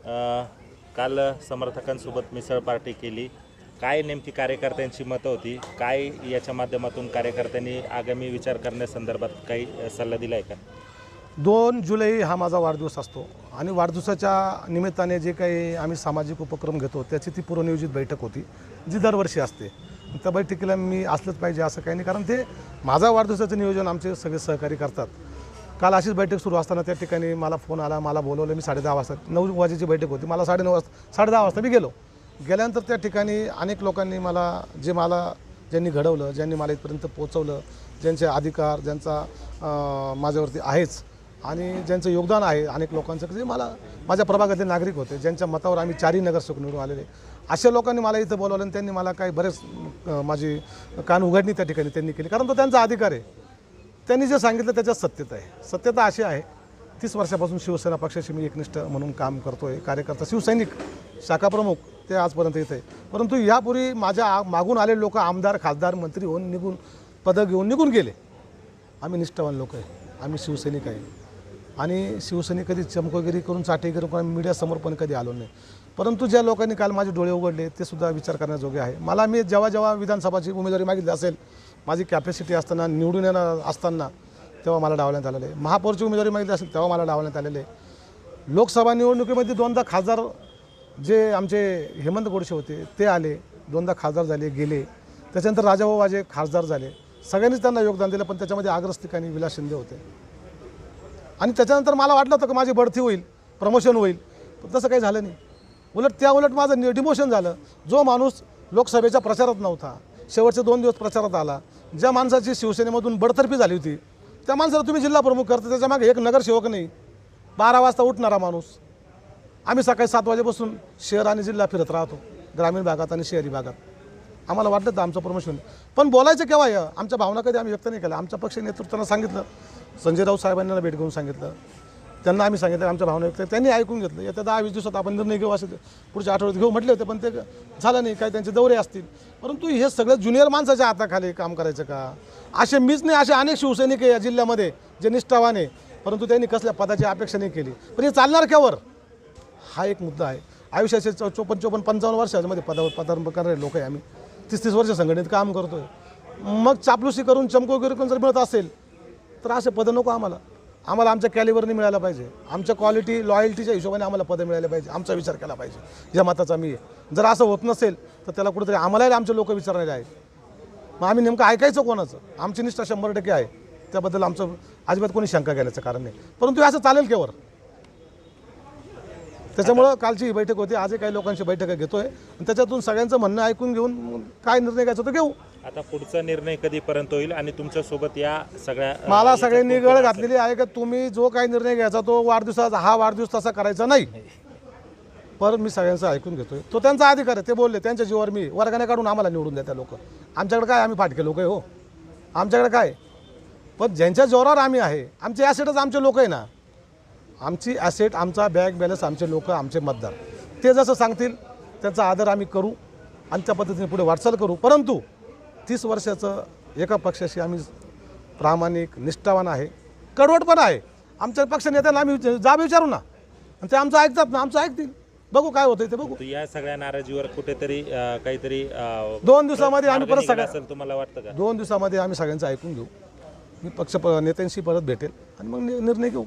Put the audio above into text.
काल समर्थकांसोबत मिसळ पार्टी केली. काय नेमकी कार्यकर्त्यांची मतं होती? काय याच्या माध्यमातून कार्यकर्त्यांनी आगामी विचार करण्यासंदर्भात काही सल्ला दिला आहे का? 2 जुलै हा माझा वाढदिवस असतो आणि वाढदिवसाच्या निमित्ताने जे काही आम्ही सामाजिक उपक्रम घेतो त्याची ती पूर्वनियोजित बैठक होती, जी दरवर्षी असते. त्या बैठकीला मी असलंच पाहिजे असं काही नाही, कारण ते माझा वाढदिवसाचं नियोजन आमचे सगळे सहकारी करतात. काल अशीच बैठक सुरू असताना त्या ठिकाणी मला फोन आला, मला बोलवलं. मी 10:30 वाजता 9 वाजेची बैठक होती, मला 9:30 वाजता 10:30 वाजता मी गेलो. गेल्यानंतर त्या ठिकाणी अनेक लोकांनी ज्यांनी घडवलं, ज्यांनी मला इथपर्यंत पोहोचवलं, ज्यांचे अधिकार ज्यांचा माझ्यावरती आहेच आणि ज्यांचं योगदान आहे अनेक लोकांचं, जे माझ्या प्रभागातले नागरिक होते, ज्यांच्या मतावर आम्ही 4ही नगरसेवक निवडून आलेले, अशा लोकांनी मला इथं बोलवलं आणि त्यांनी मला काही बरेच माझी कान उघडणी त्या ठिकाणी त्यांनी केली, कारण तो त्यांचा अधिकार आहे. त्यांनी जे सांगितलं त्याच्यात सत्यता आहे. सत्यता अशी आहे, 30 वर्षापासून शिवसेना पक्षाशी मी एकनिष्ठ म्हणून काम करतो आहे. कार्यकर्ता, शिवसैनिक, शाखाप्रमुख ते आजपर्यंत इथे आहे. परंतु यापूर्वी माझ्या मागून आलेले लोक आमदार, खासदार, मंत्री होऊन पदं घेऊन निघून गेले. आम्ही निष्ठावान लोक आहे, आम्ही शिवसैनिक आहे आणि शिवसैनिक कधी चमकोगिरी करून चाटेगिरी करून मीडियासमोर पण कधी आलो नाही. परंतु ज्या लोकांनी काल माझे डोळे उघडले ते सुद्धा विचार करण्याजोगे आहे. मी जेव्हा विधानसभाची उमेदवारी मागितली असेल, माझी कॅपॅसिटी असताना, निवडून येणार असताना, तेव्हा मला डावलण्यात आलेलं आहे. महापौरची उमेदवारी मागितली असेल तेव्हा मला डावलण्यात आलेलं आहे. लोकसभा निवडणुकीमध्ये 2दा खासदार जे आमचे हेमंत गोडसे होते ते आले, 2दा खासदार झाले, गेले. त्याच्यानंतर राजाभाऊ वाजे खासदार झाले. सगळ्यांनीच त्यांना योगदान दिलं, पण त्याच्यामध्ये अग्रस्थानी विलास शिंदे होते. आणि त्याच्यानंतर मला वाटलं होतं की माझी बढती होईल, प्रमोशन होईल, पण तसं काही झालं नाही. उलट माझं डिमोशन झालं. जो माणूस लोकसभेच्या प्रचारात नव्हता, शेवटचे 2 दिवस प्रचारात आला, ज्या माणसाची शिवसेनेमधून बडतर्फी झाली होती, त्या माणसाला तुम्ही जिल्हा प्रमुख करता. त्याच्यामागे एक नगरसेवक नाही, 12 वाजता उठणारा माणूस. आम्ही सकाळी 7 वाजेपासून शहर आणि जिल्हा फिरत राहतो, ग्रामीण भागात आणि शहरी भागात. आम्हाला वाटलं तर आमचं प्रमोशन, पण बोलायचं केव्हा आमच्या भावना कधी आम्ही व्यक्त नाही केल्या. आमच्या पक्ष नेतृत्वानं सांगितलं, संजय राऊत साहेबांना भेट घेऊन सांगितलं, त्यांना आम्ही सांगितलं आमच्या भावना व्यक्त, त्यांनी ऐकून घेतलं. येत्या 10-20 दिवसात आपण निर्णय घेऊ, असे पुढच्या आठवड्यात घेऊ म्हटले होते, पण ते झालं नाही. काही त्यांचे दौरे असतील. परंतु हे सगळं ज्युनियर माणसाच्या हाताखाली काम करायचं का? असे मीच नाही, असे अनेक शिवसैनिक आहे या जिल्ह्यामध्ये जे निष्ठावान आहे, परंतु त्यांनी कसल्या पदाची अपेक्षा नाही केली. पण हे चालणार केवर? हा एक मुद्दा आहे. आयुष्याचे 54-55 वर्षामध्ये पदार्पण करणारे लोक आहे आम्ही. 30-30 वर्ष संघटनेत काम करतो आहे. मग चापलुसी करून चमकोगिरी करून जर मिळत असेल तर असे पदं नको आम्हाला. आमच्या कॅलिबरने मिळायला पाहिजे, आमच्या क्वालिटी लॉयल्टीच्या हिशोबाने आम्हाला पदं मिळायला पाहिजे. आमचा विचार केला पाहिजे, या मताचा मी आहे. जर असं होत नसेल तर त्याला कुठेतरी आम्हालाही आमचे लोक विचारलेले आहेत. मग आम्ही नेमकं ऐकायचं कोणाचं? आमची निष्ठा 100% आहे, त्याबद्दल आमचं अजिबात कोणी शंका घेण्याचं कारण नाही. परंतु असं चालेल केवर? त्याच्यामुळं कालची ही बैठक होती, आजही काही लोकांची बैठक घेतोय आणि त्याच्यातून सगळ्यांचं म्हणणं ऐकून घेऊन काय निर्णय घ्यायचा तो घेऊ. आता पुढचा निर्णय कधीपर्यंत होईल आणि तुमच्यासोबत या सगळ्या मला सगळ्यांनी गळ घातलेली आहे की तुम्ही जो काही निर्णय घ्यायचा तो हा वाढदिवस तसा करायचा नाही. पण मी सगळ्यांचं ऐकून घेतोय, तो त्यांचा अधिकार आहे. ते बोलले, त्यांच्या जीवावर मी वर्गाने काढून आम्हाला निवडून द्या त्या लोक. आमच्याकडे काय, आम्ही फाटके लोक आहे हो, आमच्याकडे काय? पण ज्यांच्या जोरावर आम्ही आहे, आमचे ॲसेटच आमचे लोक आहे ना. आमची ॲसेट, आमचा बँक बॅलन्स, आमचे लोक, आमचे मतदार, ते जसं सांगतील त्याचा आदर आम्ही करू आणि त्या पद्धतीने पुढे वाटचाल करू. परंतु 30 वर्षाचं एका पक्षाशी आम्ही प्रामाणिक, निष्ठावान आहे, कडवट पण आहे. आमच्या पक्ष नेत्यांना आम्ही जाब विचारू ना, आणि ते आमचं ऐकतात ना, आमचं ऐकतील. बघू काय होतं ते बघू. या सगळ्या नाराजीवर कुठेतरी काहीतरी 2 दिवसामध्ये आम्ही परत असेल तुम्हाला वाटतं का? 2 दिवसामध्ये आम्ही सगळ्यांचं ऐकून घेऊ. मी पक्ष नेत्यांशी परत भेटेल आणि मग निर्णय घेऊ.